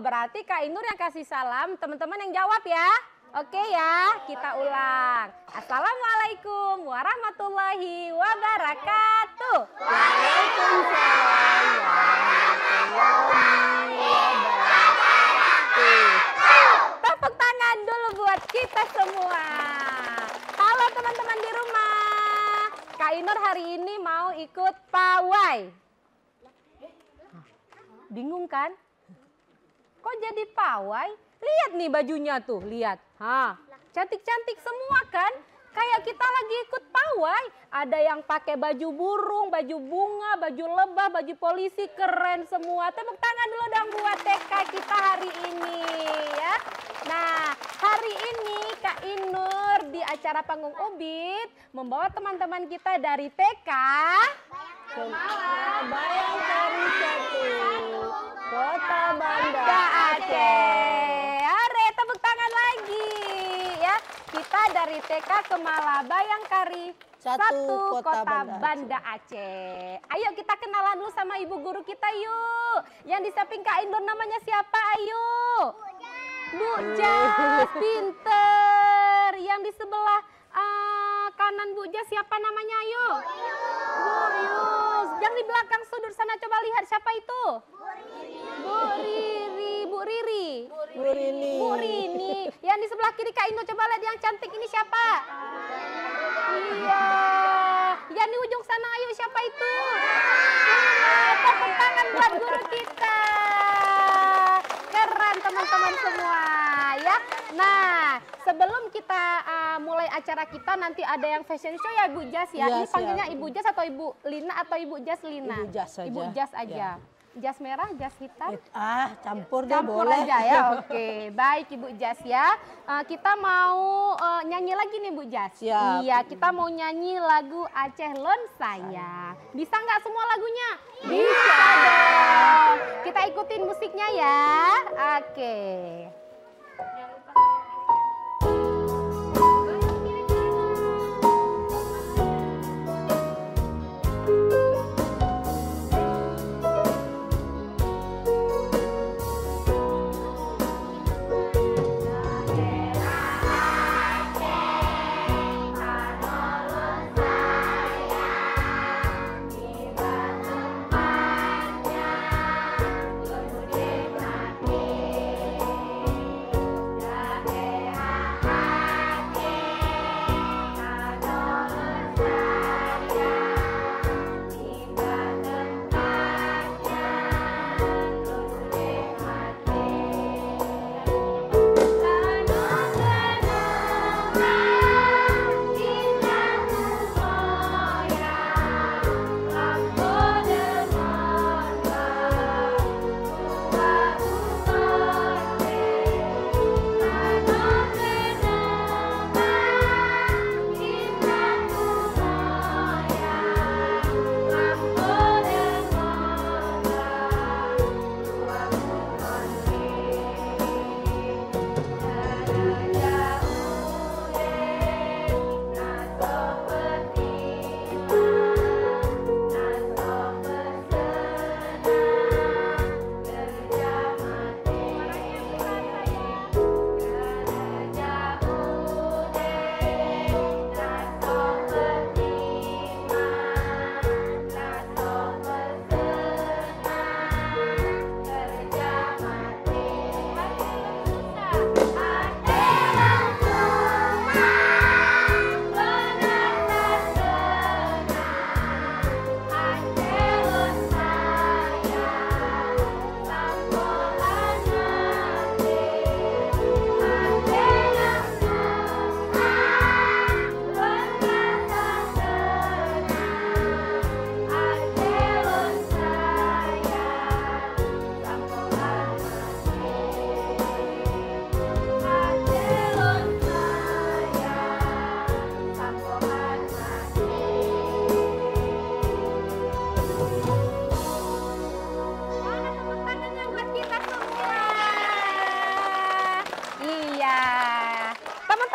Berarti Kak Inur yang kasih salam, teman-teman yang jawab ya. Oke ya, kita ulang. Assalamualaikum warahmatullahi wabarakatuh. Waalaikumsalam warahmatullahi wabarakatuh. Tepuk tangan dulu buat kita semua. Halo teman-teman di rumah. Kak Inur hari ini mau ikut pawai. Bingung kan? Kok jadi pawai? Lihat nih bajunya tuh, lihat. Cantik-cantik semua kan? Kayak kita lagi ikut pawai. Ada yang pakai baju burung, baju bunga, baju lebah, baju polisi, keren semua. Tepuk tangan dulu dong buat TK kita hari ini ya. Nah, hari ini Kak Inur di acara Panggung Ubit membawa teman-teman kita dari TK ke Bayangkari 1 Kota Banda Aceh. Are, tepuk tangan lagi ya. Kita dari TK ke Bayangkari 1 Kota Banda Aceh. Ayo kita kenalan dulu sama ibu guru kita yuk. Yang di samping Kak Inur namanya siapa? Ayo. Bu Jas, pinter. Yang di sebelah kanan Bu Jas siapa namanya? Ayo. Bu Yus. Yang di belakang sudut sana coba lihat siapa itu? Bu Riri. Bu Riri. Bu Rini. Bu Rini. Yang di sebelah kiri Kak Inur coba lihat yang cantik ini siapa? Iya. Yang di ujung sana ayo siapa itu? Tepuk tangan buat guru kita. Keren teman-teman semua ya. Nah, sebelum kita mulai acara kita nanti ada yang fashion show ya Bu Jas ya. Ini panggilnya Ibu Jas atau Ibu Lina atau Ibu Jas Lina? Ibu Jas saja. Ibu Jas aja. Ya. Jas merah, jas hitam? Campur deh campur boleh. Aja ya. Oke, baik Ibu Jas ya. Kita mau nyanyi lagi nih Bu Jas. Siap. Iya, kita mau nyanyi lagu Aceh Lon Saya. Bisa nggak semua lagunya? Bisa dong. Kita ikutin musiknya ya. Oke.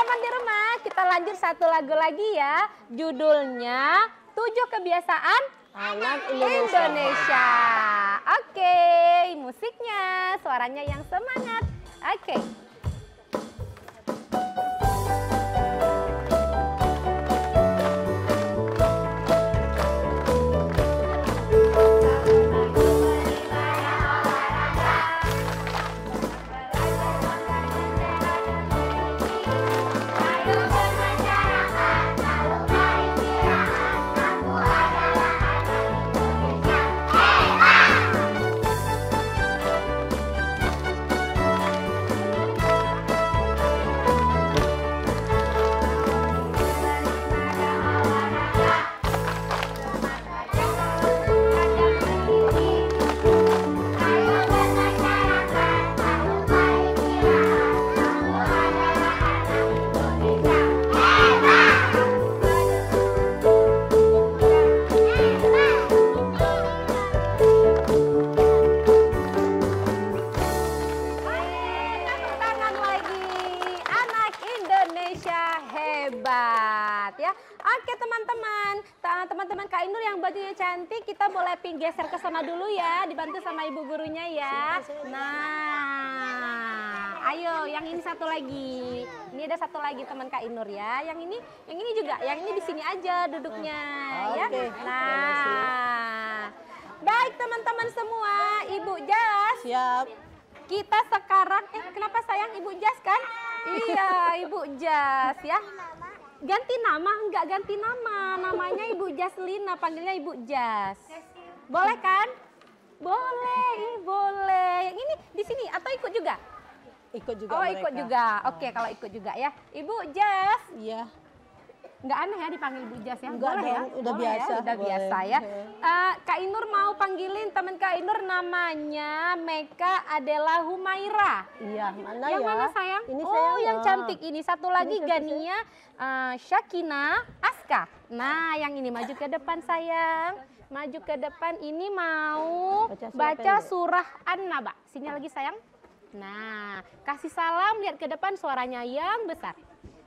teman-teman di rumah, kita lanjut satu lagu lagi ya. Judulnya 7 Kebiasaan Anak Indonesia. Oke, musiknya, suaranya yang semangat. Oke. Hebat ya. Oke teman-teman Kak Inur yang bajunya cantik, kita boleh geser ke sana dulu ya, dibantu sama ibu gurunya ya. Nah, ayo yang ini satu lagi. Ini ada satu lagi teman Kak Inur ya. Yang ini juga, yang ini di sini aja duduknya ya. Nah, baik teman-teman semua, Ibu Jas. Siap. Kita sekarang, kenapa sayang Ibu Jas kan? Iya, Ibu Jas ya. Ganti nama? Enggak ganti nama. Namanya Ibu Jaslina, panggilnya Ibu Jas. Boleh kan? Boleh, boleh. Yang ini di sini atau ikut juga? Ikut juga. Oh, mereka. ikut juga. Oke, kalau ikut juga ya. Ibu Jas. Iya. Nggak aneh ya dipanggil Ibu Jas ya? Enggak Boleh dong, ya? udah Boleh biasa. Ya? Udah Boleh. biasa ya. Kak Inur mau panggilin teman Kak Inur, namanya Meka Adela Humaira. Iya, mana Yang ya? mana sayang? Ini oh, sayang. yang cantik ini. Satu lagi siapa, Gania Syakina Aska. Nah, yang ini maju ke depan sayang. Maju ke depan, ini mau baca surah An-Naba. Sini lagi sayang. Nah, kasih salam, lihat ke depan, suaranya yang besar.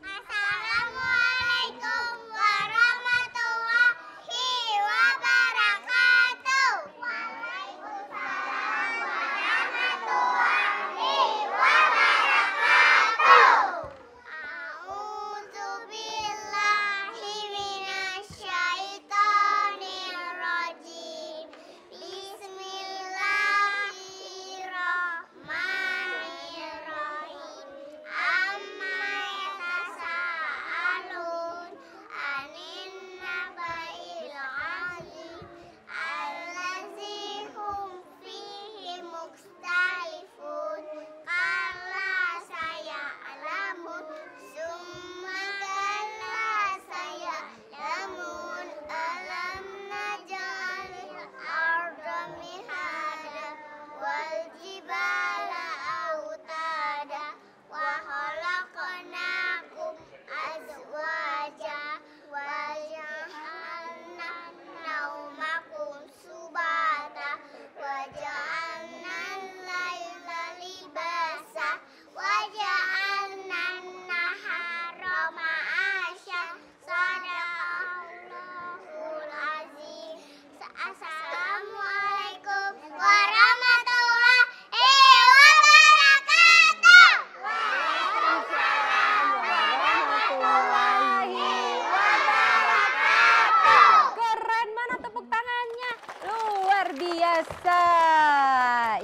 Assalamualaikum warahmatullahi wabarakatuh. Waalaikumsalam warahmatullahi wabarakatuh. A'udzu billahi minasyaitonir rajim. Bismillahirrahmanirrahim. Amma yatasaalun anin naba'il azim allazi hum fihi mukhtalifun. Kalla saya'lamun summa kalla saya'lamun alam naj'alil arda mihada wal jibala autada wa khalaqnakum azwaja wa ja'alna naumakum subata wa ja'alna al-laila libasa wa ja'alna an-nahara ma'asya. Sadaqallahul azim. Assalamualaikum warahmatullahi wabarakatuh. Keren, mana tepuk tangannya? Luar biasa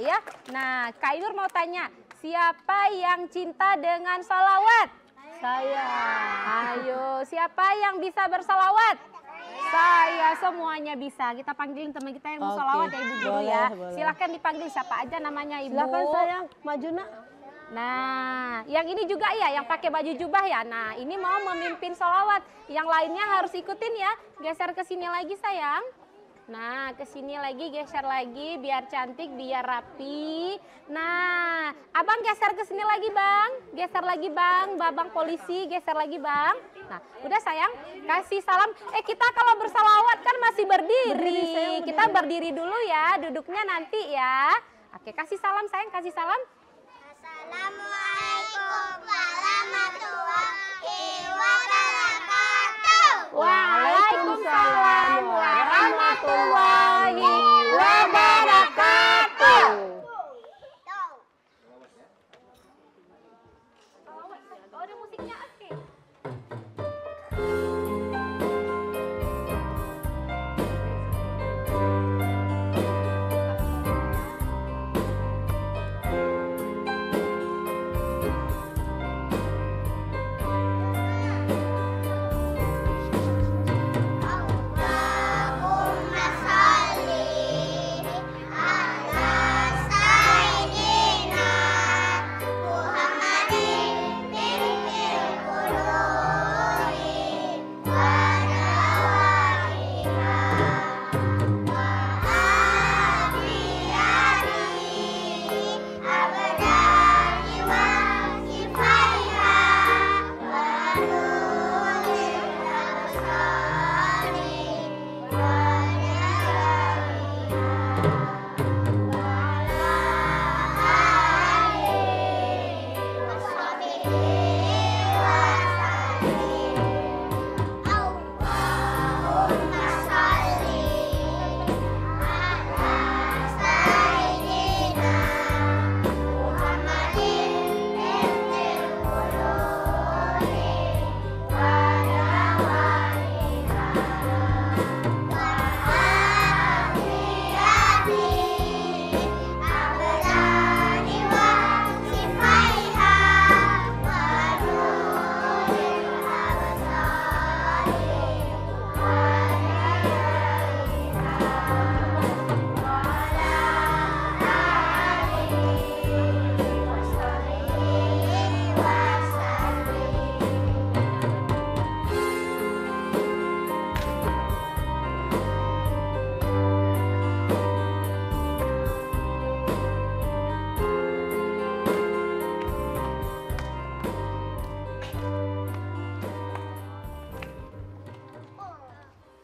ya. Nah, Kak Inur mau tanya, siapa yang cinta dengan salawat? Saya. Ayo, siapa yang bisa bersalawat? Saya, semuanya bisa. Kita panggilin teman kita yang mau Oke, salawat ya Ibu Guru boleh, ya. boleh. Silahkan dipanggil siapa aja namanya Ibu. Silakan sayang, maju nak. Nah, yang ini juga ya, yang pakai baju jubah ya. Nah, ini mau memimpin sholawat. Yang lainnya harus ikutin ya. Geser ke sini lagi sayang. Nah, ke sini lagi, geser lagi, biar cantik, biar rapi. Nah, abang geser ke sini lagi bang. Geser lagi bang, babang polisi, geser lagi bang. Nah, udah sayang, kasih salam. Kita kalau bersalawat kan masih berdiri. Kita berdiri dulu ya, duduknya nanti ya. Oke, kasih salam sayang, kasih salam. Assalamualaikum warahmatullahi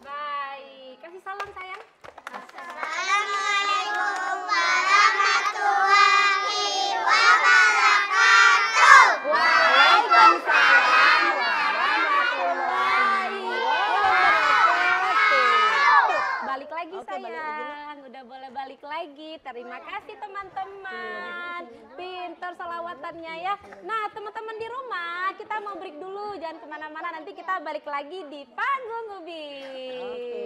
Baik, kasih salam sayang. Assalamualaikum warahmatullahi wabarakatuh. Waalaikumsalam warahmatullahi wabarakatuh. Balik lagi Oke, balik lagi, sayang, udah boleh balik lagi. Terima kasih teman-teman. Pinter selawatannya ya. Nah teman-teman di rumah kita mau break dulu, jangan kemana-mana. Nanti kita balik lagi di panggung Ubi. Oke.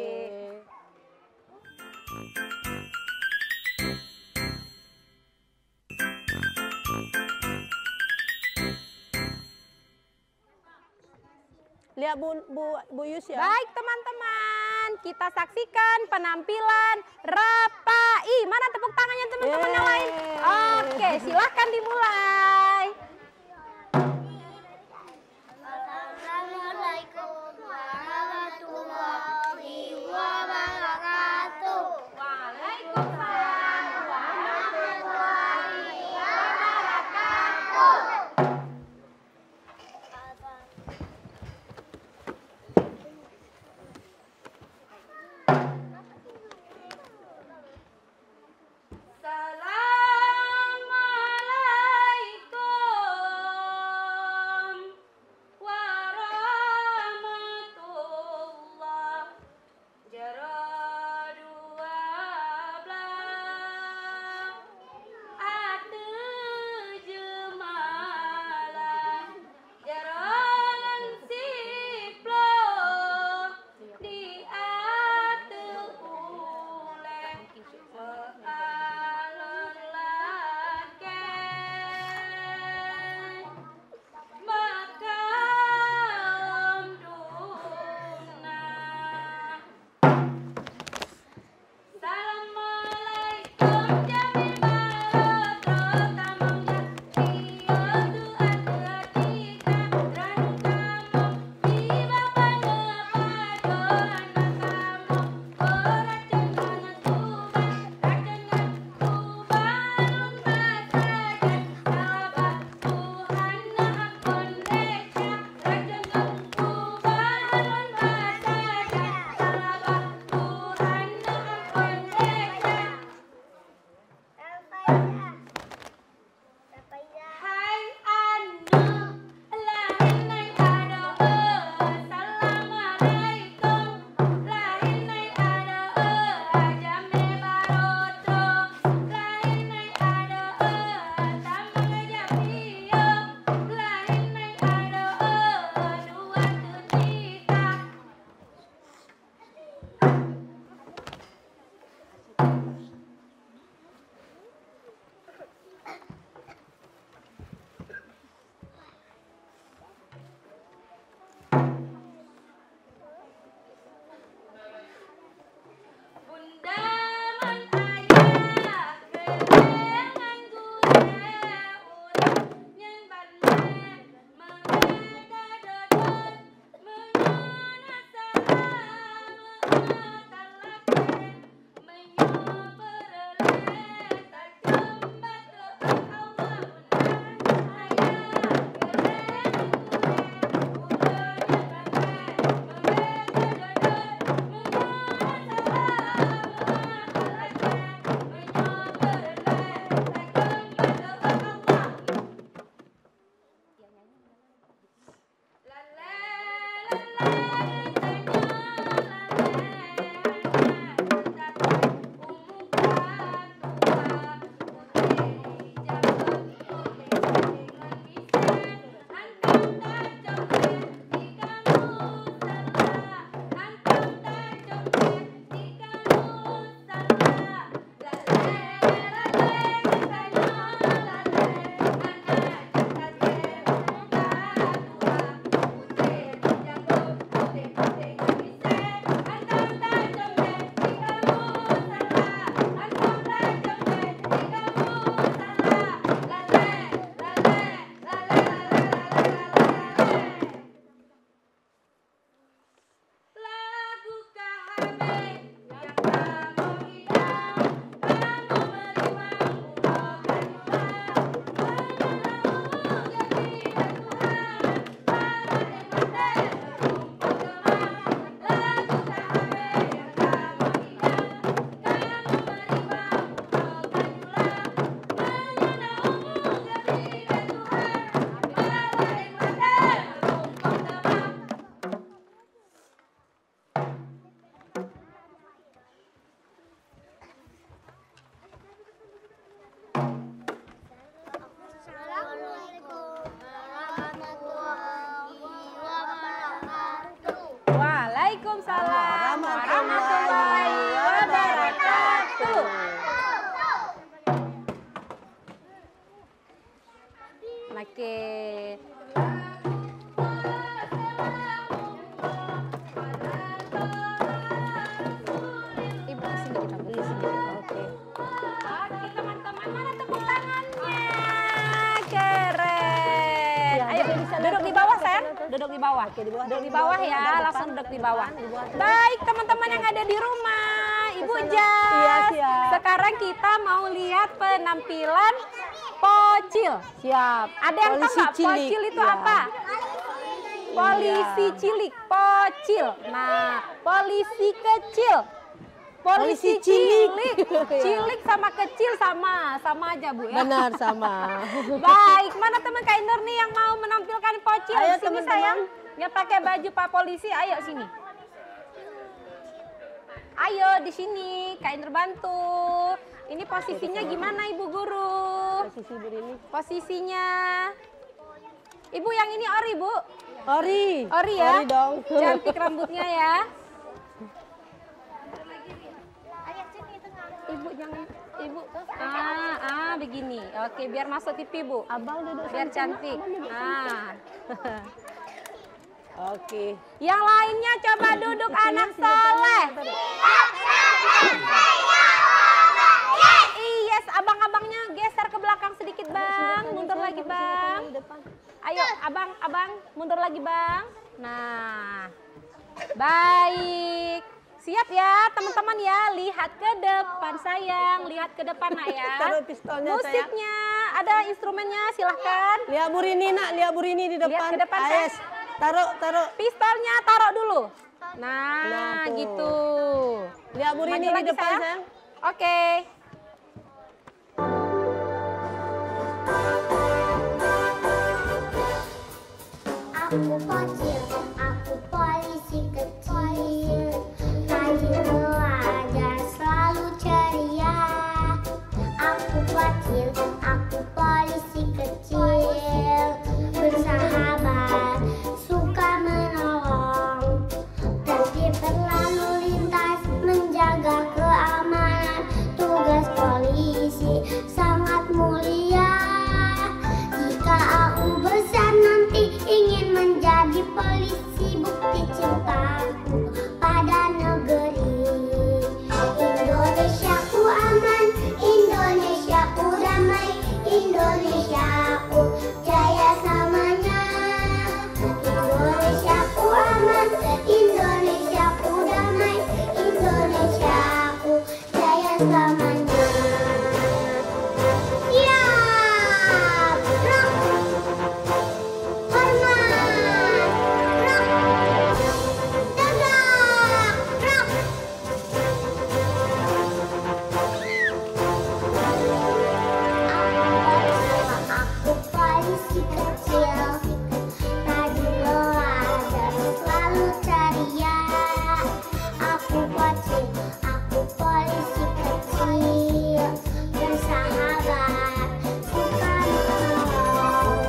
Lihat Bu Yus ya. Baik teman-teman, kita saksikan penampilan Rapai. Mana tepuk tangannya teman-teman yang lain? Oke, silahkan dimulai. Assalamualaikum warahmatullahi wabarakatuh. Waalaikumsalam warahmatullahi wabarakatuh. Assalamualaikum sayang? Duduk di bawah. Oke, di bawah. Duduk di bawah ya, langsung duduk di bawah. Baik, teman-teman yang ada di rumah, Ibu Jas. Iya, siap. Sekarang kita mau lihat penampilan Pocil. Siap. Ada yang tahu Polisi nggak cilik. Pocil itu Iya. apa? Polisi cilik, Pocil. Nah, polisi kecil. Polisi Polisi cilik. cilik. Cilik sama kecil sama aja Bu ya. Benar sama. Baik, mana teman Kak Indor nih yang mau menampilkan Pocil? Ayo, Sini teman-teman. sayang. Yang pakai baju Pak Polisi, ayo sini. Ayo di sini, Kak Indor bantu. Ini posisinya gimana Ibu Guru? Posisi berdiri. Posisinya. Ibu yang ini ori, Bu. Ori. Ori ya? Ori dong. Cantik rambutnya ya. Ibu jangan, Ibu. Begini. Oke, biar masuk TV, Bu. Abang duduk Biar sana. cantik. Abang duduk Oke. Yang lainnya coba duduk anak soleh. Yes, abang-abangnya geser ke belakang sedikit, Bang. Mundur lagi, Bang. Ayo, abang, mundur lagi, Bang. Nah, baik. Siap ya, teman-teman ya. Lihat ke depan, sayang. Lihat ke depan, nak ya. Taruh pistolnya, Musiknya, ada instrumennya, silahkan. Lihat Bu Rini, nak. Lihat Bu Rini di depan. Lihat ke depan, Ayes. Taruh. Pistolnya taruh dulu. Nah, Nah, tuh. gitu. Lihat Bu Rini Maju di lagi, depan, sayang. sayang. Oke. Aku Pocil, aku polisi kecil, rajin belajar selalu ceria. Aku Pocil, aku polisi kecil, bersahabat, suka menolong, tertib berlalu lintas, menjaga keamanan. Tugas polisi sangat mulia. Jika aku besar nanti ingin menjadi polisi, bukti cintaku pada negeri. Indonesiaku aman, Indonesiaku damai, Indonesiaku jaya samanya. Indonesiaku aman, Indonesiaku damai, Indonesiaku jaya samanya. Siap, gerak. Hormat, gerak. Tegak, gerak. Aku polisi kecil, rajin belajar, selalu ceria. Aku Pocil, aku polisi kecil, bersahabat, suka menolong.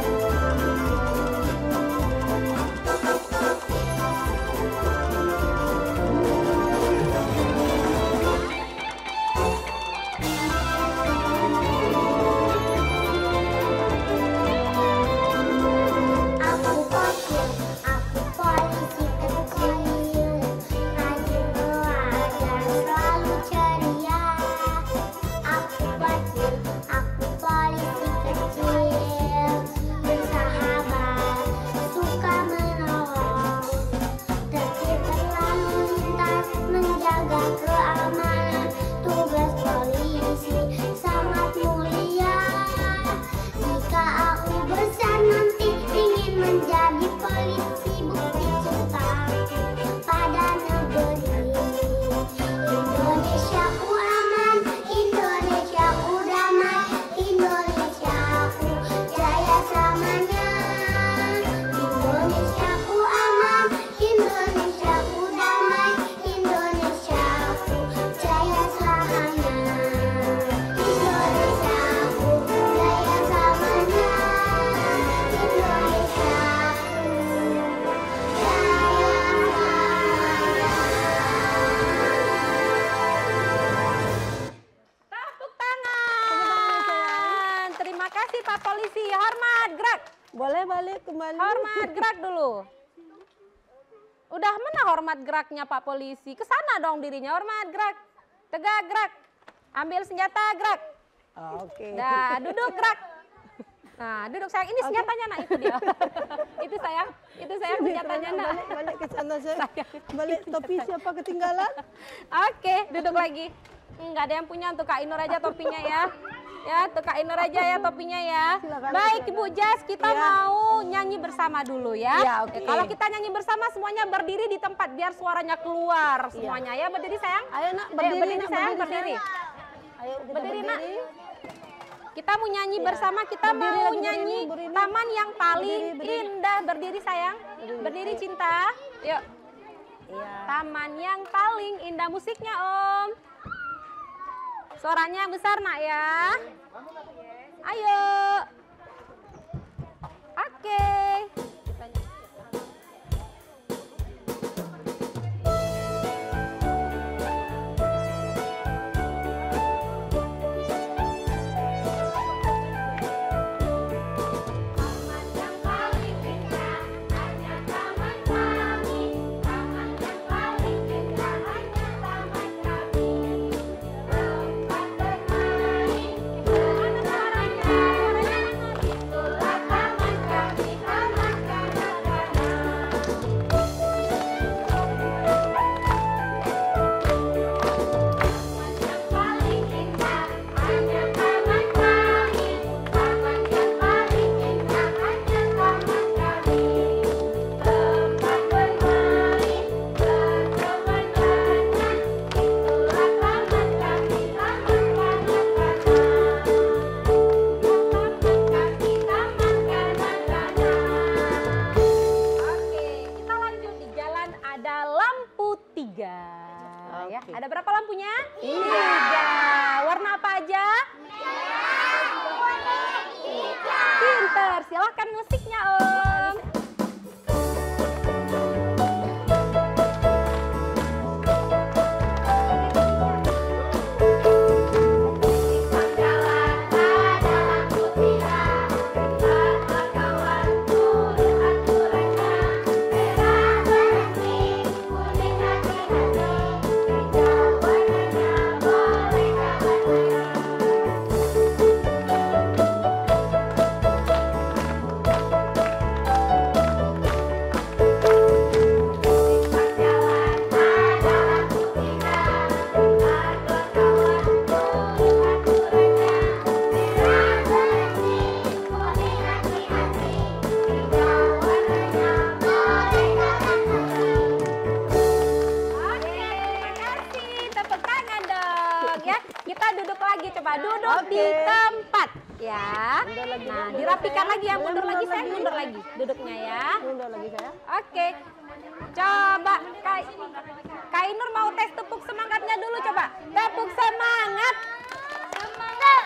Aku Pocil, aku polisi kecil, rajin belajar, selalu ceria. Aku Pocil, aku polisi kecil, bersahabat, suka menolong, tertib berlalu lintas, menjaga keamanan. Tugas polisi sangat mulia. Jika aku besar nanti ingin menjadi polisi, bukti cintaku pada negeri. Indonesiaku aman, Indonesiaku damai, Indonesiaku jaya samanya. Indonesiaku aman, Indonesiaku damai, Indonesiaku jaya samanya. Indonesiaku jaya samanya. Indonesiaku Tepuk tangan. Terima kasih Pak Polisi. Hormat, gerak. Boleh balik kembali. Hormat, gerak dulu. Udah mana hormat geraknya Pak Polisi? Ke sana dong dirinya. Hormat, gerak. Tegak, gerak. Ambil senjata, gerak. Oke. Dah, duduk, gerak. Nah, duduk sayang. Ini senjatanya, nak. Itu dia. Itu sayang. Itu sayang senjatanya nak. Balik ke sana saya. Balik topi siapa ketinggalan? Oke, duduk lagi. Nggak ada yang punya, untuk Kak Inur aja topinya ya. Ya, untuk Kak Inur aja ya topinya ya. Silakan, Baik silakan. Ibu Jas, kita Ya. mau nyanyi bersama dulu ya. Ya, oke. Kalau kita nyanyi bersama semuanya berdiri di tempat biar suaranya keluar semuanya ya. Berdiri sayang. Ayo nak, Ayo, berdiri, berdiri nak, sayang, berdiri, berdiri. Ayo kita Berdiri, Nak. berdiri. Kita mau nyanyi bersama, kita Berdiri mau lagi, nyanyi berdiri. taman yang paling Berdiri. indah. Berdiri sayang. Berdiri cinta. Yuk. Iya. Taman yang paling indah, musiknya Om. Suaranya besar nak ya. Ayo. Oke. Taman yang paling indah hanya taman kami. Taman yang paling indah hanya taman kami. Tempat bermain bermain. Itulah taman kami, taman kanak-kanak. Taman yang paling indah hanya taman kami. Taman yang paling indah hanya taman kami. Tempat bermain berteman-teman. Itulah taman kami, taman kanak-kanak. Taman kami, taman kanak-kanak. Oke, kita lanjut di jalan ada lampu 3. Ya, Oke. ada berapa lampunya? 3. Warna apa aja? Pinter. Silahkan musiknya Om. Jalan ada lampu tiga, lihatlah kawan turun aturannya. Merah berhenti, kuning hati-hati, hijau warnanya boleh kawan-kawan. Jalan ada lampu tiga, lihatlah kawan turun aturannya. Merah berhenti, kuning hati-hati, hijau warnanya boleh kawan-kawan. Oke, terima kasih. Tepuk tangan dong ya. Kita duduk lagi, coba duduk di tempat ya. Nah, dirapikan lagi ya, mundur lagi saya, mundur lagi duduknya ya. Mundur lagi saya. Oke. Coba Kak Inur mau tes tepuk semangatnya dulu coba. Tepuk semangat. Semangat.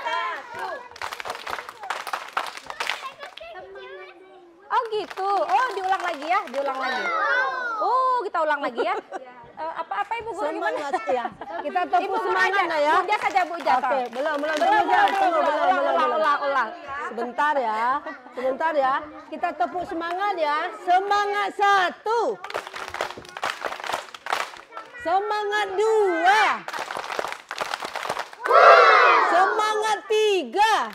Oh gitu. Oh, diulang lagi ya, diulang lagi. Oh, kita ulang lagi ya. Apa Ibu Guru gimana? Semangat ya. Kita Ibu tepuk Guru semangat aja. nak ya. Bu Jas aja Bu Jas. Oke, belum Belum, tunggu Jas. Tunggu, ulang. Sebentar ya. Sebentar ya. Kita tepuk semangat ya. Semangat 1. Semangat 2. Semangat 3.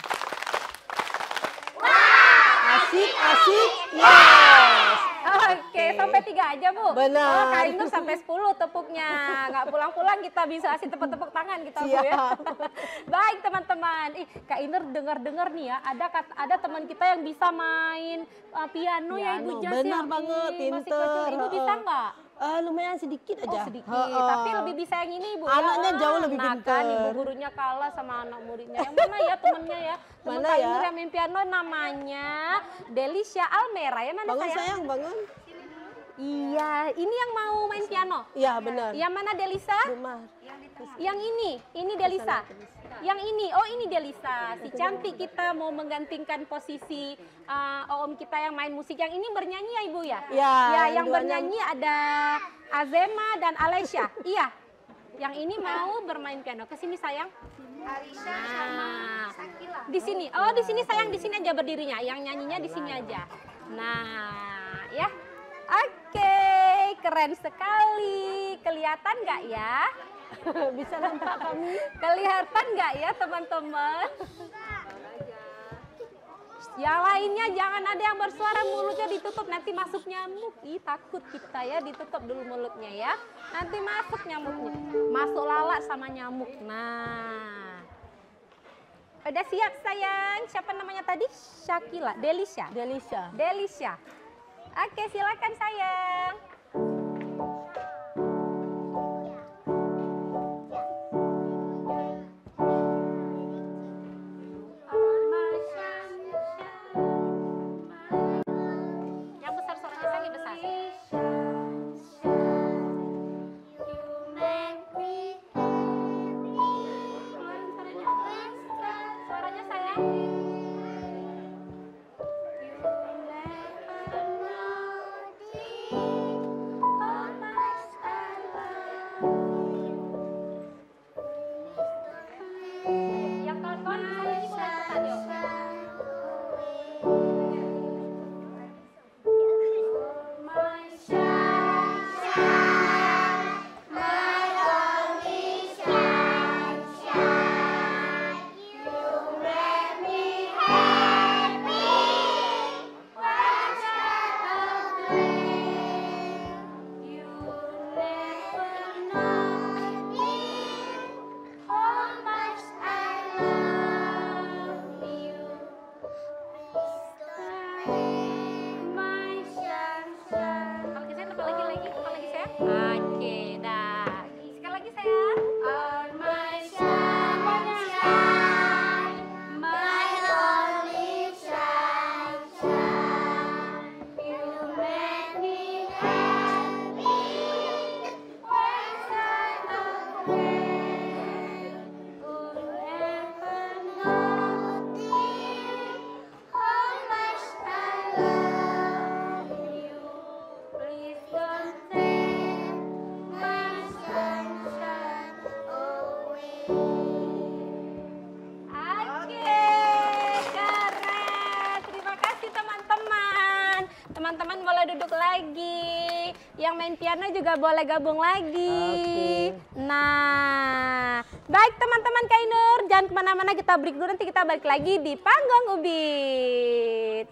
Asik, asik. Yes. Oke, sampai 3 aja Bu. Benar. Oh, Kak Inur sampai 10 tepuknya. Nggak pulang-pulang kita bisa kasih tepuk-tepuk tangan kita Bu ya. Siap. Baik teman-teman. Kak Inur dengar-dengar nih ya, ada teman kita yang bisa main piano ya Ibu Piano, Jas benar ya. banget, Masih pinter. kecil. Ibu bisa nggak? Lumayan sedikit Oh aja. sedikit, Heeh. tapi lebih bisa yang ini Ibu. Anaknya ya. jauh lebih Nah, pinter. kan Ibu gurunya kalah sama anak muridnya. Yang mana ya temennya ya? Temen Mana Kak ya? Inur yang main piano namanya Delisha Almera ya, mana Bangun sayang? sayang, bangun. Iya, ini yang mau main piano. Iya benar. Yang mana Delisa? Rumah. Yang ini Delisa. Yang ini, oh ini Delisa. Si cantik kita mau menggantikan posisi Om kita yang main musik. Yang ini bernyanyi ya Ibu ya? Ya, Ya, yang yang duanya- bernyanyi ada Azema dan Alesya. Iya. Yang ini mau bermain piano. Ke sini sayang. Nah, di sini. Oh, di sini sayang, di sini aja berdirinya. Yang nyanyinya di sini aja. Nah, ya. Oke, keren sekali. Kelihatan nggak ya? Bisa nampak kami. Kelihatan nggak ya teman-teman? Yang lainnya jangan ada yang bersuara, mulutnya ditutup, nanti masuk nyamuk. Ih, takut kita ya, ditutup dulu mulutnya ya. Nanti masuk nyamuknya. Masuk lalat sama nyamuk. Nah. Udah siap sayang? Siapa namanya tadi? Syakila, Delisha. Delisha. Delisha. Oke, silakan sayang. Yang besar suaranya sayang, yang besar. Suaranya sayang. Yang kawan-kawan bisa nyanyi boleh ikutan yuk. Kalau saya tambah lagi, tambah lagi saya. Oke, dah. Sekali lagi saya. On my sunshine, my only sunshine, you make me happy when I'm away. Who never noticed how much I love you. Please don't take my sunshine away. Oke, keren. Terima kasih teman-teman. Teman-teman boleh duduk lagi. Yang main piano juga boleh gabung lagi. Nah, baik teman-teman Kak Ainur, jangan kemana-mana, kita break dulu, nanti kita balik lagi di panggung Ubit.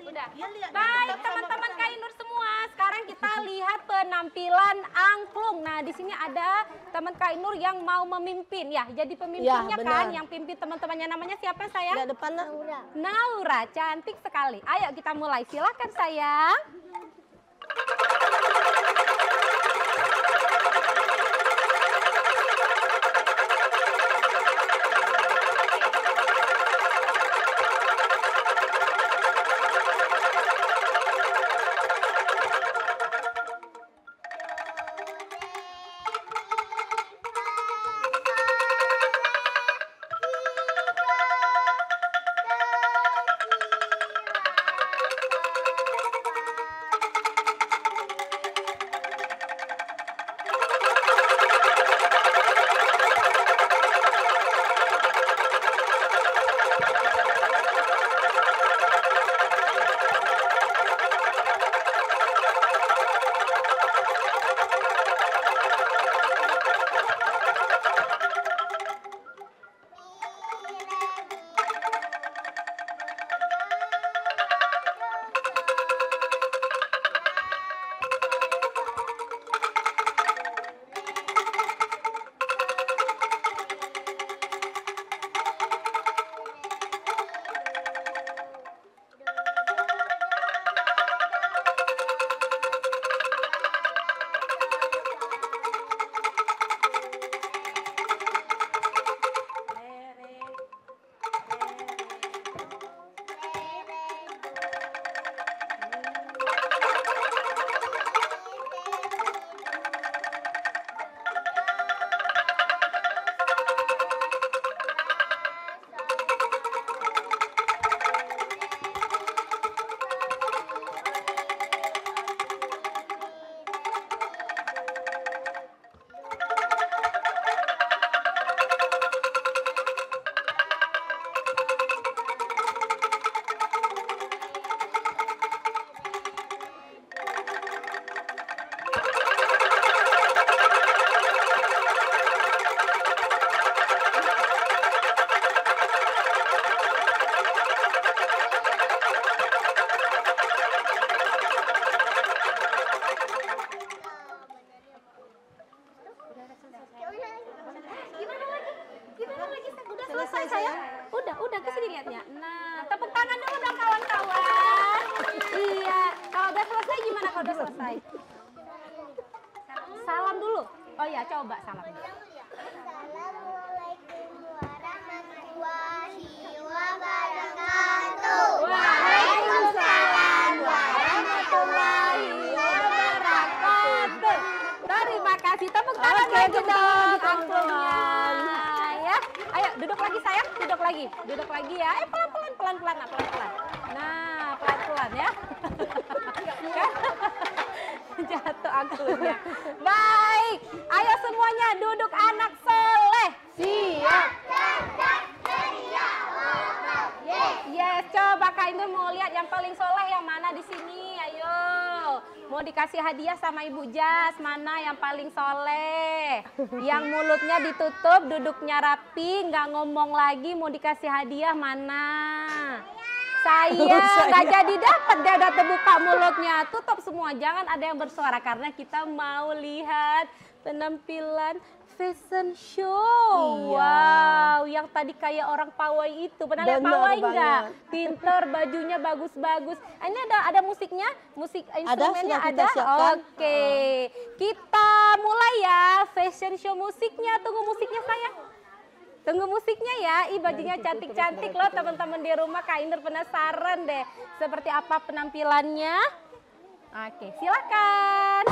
Udah. Baik teman-teman Kak Ainur semua, sekarang kita lihat penampilan angklung. Nah, di sini ada teman Kak Ainur yang mau memimpin ya, jadi pemimpinnya kan, benar. yang pimpin teman-temannya namanya siapa sayang? Lihat depan nak. Naura, cantik sekali. Ayo kita mulai, silakan sayang. gimana kalau udah selesai? Salam dulu. Oh ya, coba salam. Assalamualaikum warahmatullahi wabarakatuh. Waalaikumsalam warahmatullahi wabarakatuh. Terima kasih. Tepuk tangan Oke, lagi tepuk dong tangan, tepuk angklungnya. tangan. Ya, ayo duduk lagi sayang, duduk lagi ya. Pelan-pelan. Nah, pelan-pelan ya. Jatuh angklungnya. Baik, ayo semuanya duduk anak soleh. Siap. Yes, coba Kak Indur mau lihat yang paling soleh yang mana di sini. Ayo, mau dikasih hadiah sama Ibu Jas. Mana yang paling soleh? Yang mulutnya ditutup, duduknya rapi, nggak ngomong lagi. Mau dikasih hadiah mana? Saya nggak jadi dapat, dia udah terbuka mulutnya. Tutup semua, jangan ada yang bersuara karena kita mau lihat penampilan fashion show. Iya. Wow, yang tadi kayak orang pawai itu. Pernah lihat Benar pawai nggak? banget. Pinter, bajunya bagus-bagus. Ini ada musiknya, musik instrumennya sudah kita ada. siapkan. Oke, kita mulai ya fashion show musiknya. Tunggu musiknya sayang. Tunggu musiknya ya. Ih, bajunya cantik-cantik loh teman-teman di rumah. Kak Indur penasaran deh seperti apa penampilannya. Oke, silakan.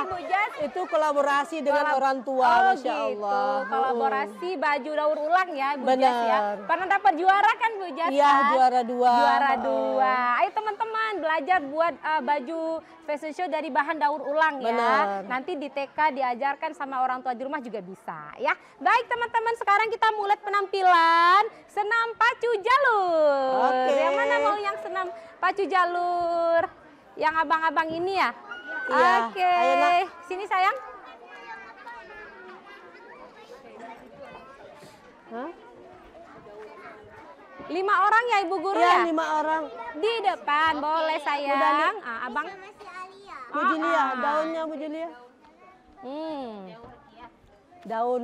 Bu Jas? Itu kolaborasi dengan orang tua, Oh Masya gitu, Allah. kolaborasi baju daur ulang ya Bu Jas ya. Benar. Pernah dapat juara kan Bu Jas? Iya, kan? juara 2. Juara 2. Ayo teman-teman belajar buat baju fashion show dari bahan daur ulang ya. Benar. Nanti di TK diajarkan sama orang tua di rumah juga bisa ya. Baik teman-teman, sekarang kita mulai penampilan senam pacu jalur. Oke. Yang mana mau yang senam pacu jalur? Yang abang-abang ini ya? Iya. Oke. Ayo, Nak. Sini sayang. Hah? 5 orang ya Ibu Guru Iya, ya? 5 orang. Di depan boleh sayang. Abang. Bu Julia, daunnya Bu Julia. Daun.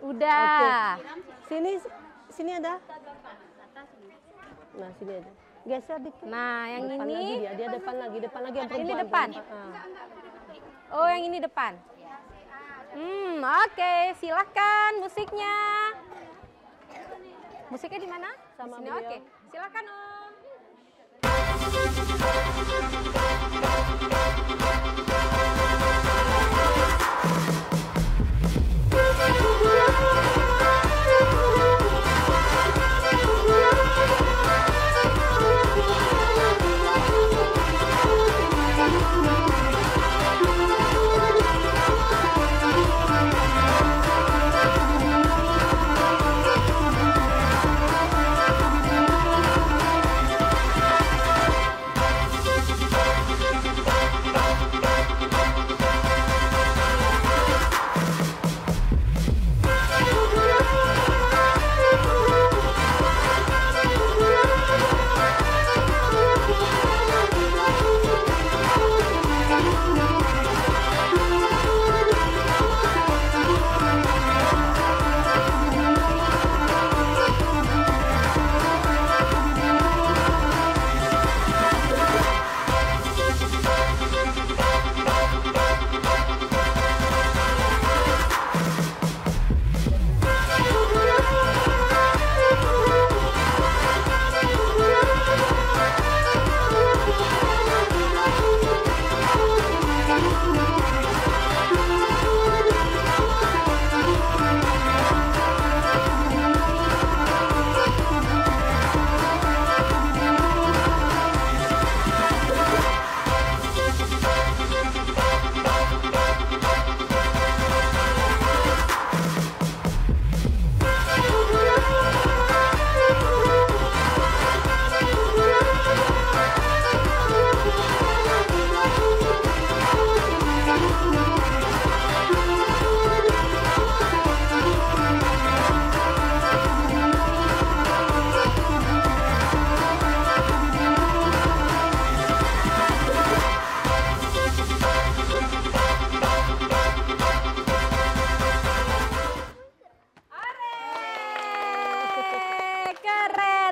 Udah. Sini ada. Nah, sini ada. Geser dikit. Nah, yang Depan lagi ini. dia depan lagi yang perempuan. Ini depan. Oh, yang ini depan. Oke, silahkan musiknya. Musiknya di mana? Sama Di sini. beliau. Oke, silahkan Om.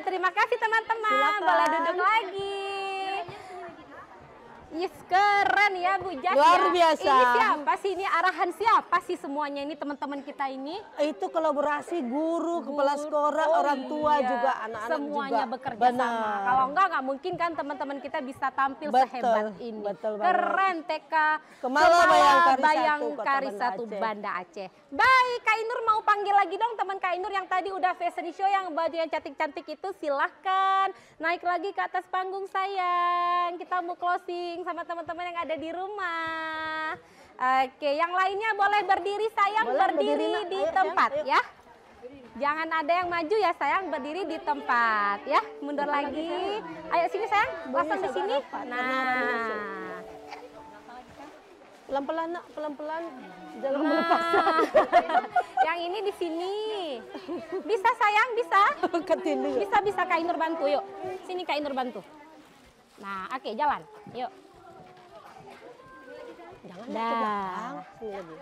Terima kasih teman-teman. Silakan. Boleh duduk lagi. Yes, keren ya Bu Jas. Luar ya. biasa. Ini siapa sih? Ini arahan siapa sih semuanya ini teman-teman kita ini? Itu kolaborasi guru, kepala sekolah, orang tua iya. juga, anak-anak semuanya juga. bekerja Benar. sama. Kalau enggak mungkin kan teman-teman kita bisa tampil Betul, sehebat ini. betul banget. Keren TK Kemala Bayangkari 1 Kota Banda Aceh. Baik, Kak Inur mau panggil lagi dong teman Kak Inur yang tadi udah fashion show yang baju yang cantik-cantik itu, silahkan naik lagi ke atas panggung sayang. Kita mau closing sama teman-teman yang ada di rumah. Oke, yang lainnya boleh berdiri sayang, Boleh berdiri Nak. di Ayo, tempat sayang, ayo. ya. Jangan ada yang maju ya sayang, berdiri di tempat ya. Mundur lagi. Ayo sini sayang, pasang di sini. Nah. Pelan-pelan nak, pelan-pelan. Jangan Nah, melepas. yang ini di sini. Bisa sayang, bisa. Ketinu. Bisa Kak Inur bantu, yuk. Sini Kak Inur bantu. Nah, oke, jalan. Yuk. Jangan Dah. ke belakang. Sini lagi.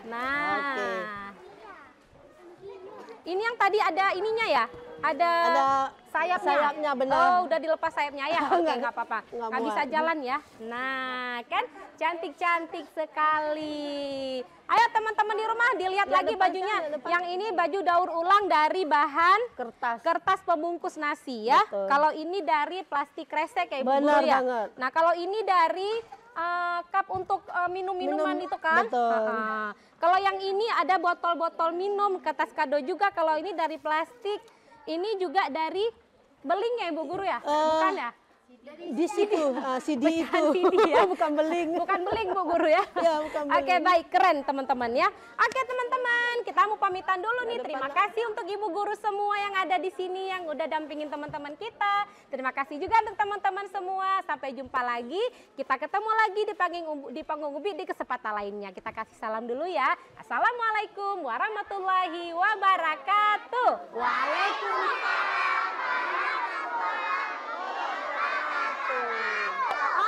Nah. Oke. Ini yang tadi ada ininya ya? Ada Ada sayapnya. Sayapnya benar. Oh, udah dilepas sayapnya ya. Oke, Nggak- nggak apa-apa. nggak Nggak bisa muat. jalan ya. Nah, kan cantik-cantik sekali. Ayo teman-teman di rumah dilihat Lihat lagi depan bajunya. sana, depan. Yang ini baju daur ulang dari bahan Kertas. pembungkus nasi ya. Betul. Kalau ini dari plastik kresek kayak Ibu Benar Guru ya. banget. Nah, kalau ini dari cup untuk minum-minuman Minum, itu kan. betul. Kalau yang ini ada botol-botol minum, kertas kado juga. Kalau ini dari plastik, ini juga dari beling ya Ibu Guru ya? Bukan ya? Di situ, CD itu. CD ya? Bukan beling. Bukan beling Bu Guru ya? Ya, bukan beling. Oke, baik, keren teman-teman ya. Oke teman-teman, kita mau pamitan dulu nih. Terima kasih untuk Ibu Guru semua yang ada di sini yang udah dampingin teman-teman kita. Terima kasih juga untuk teman-teman semua. Sampai jumpa lagi. Kita ketemu lagi di panggung Ubi di kesempatan lainnya. Kita kasih salam dulu ya. Assalamualaikum warahmatullahi wabarakatuh. Waalaikumsalam.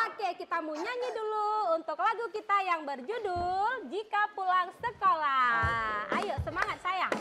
Oke, kita mau nyanyi dulu untuk lagu kita yang berjudul Jika Pulang Sekolah. Ayo semangat sayang.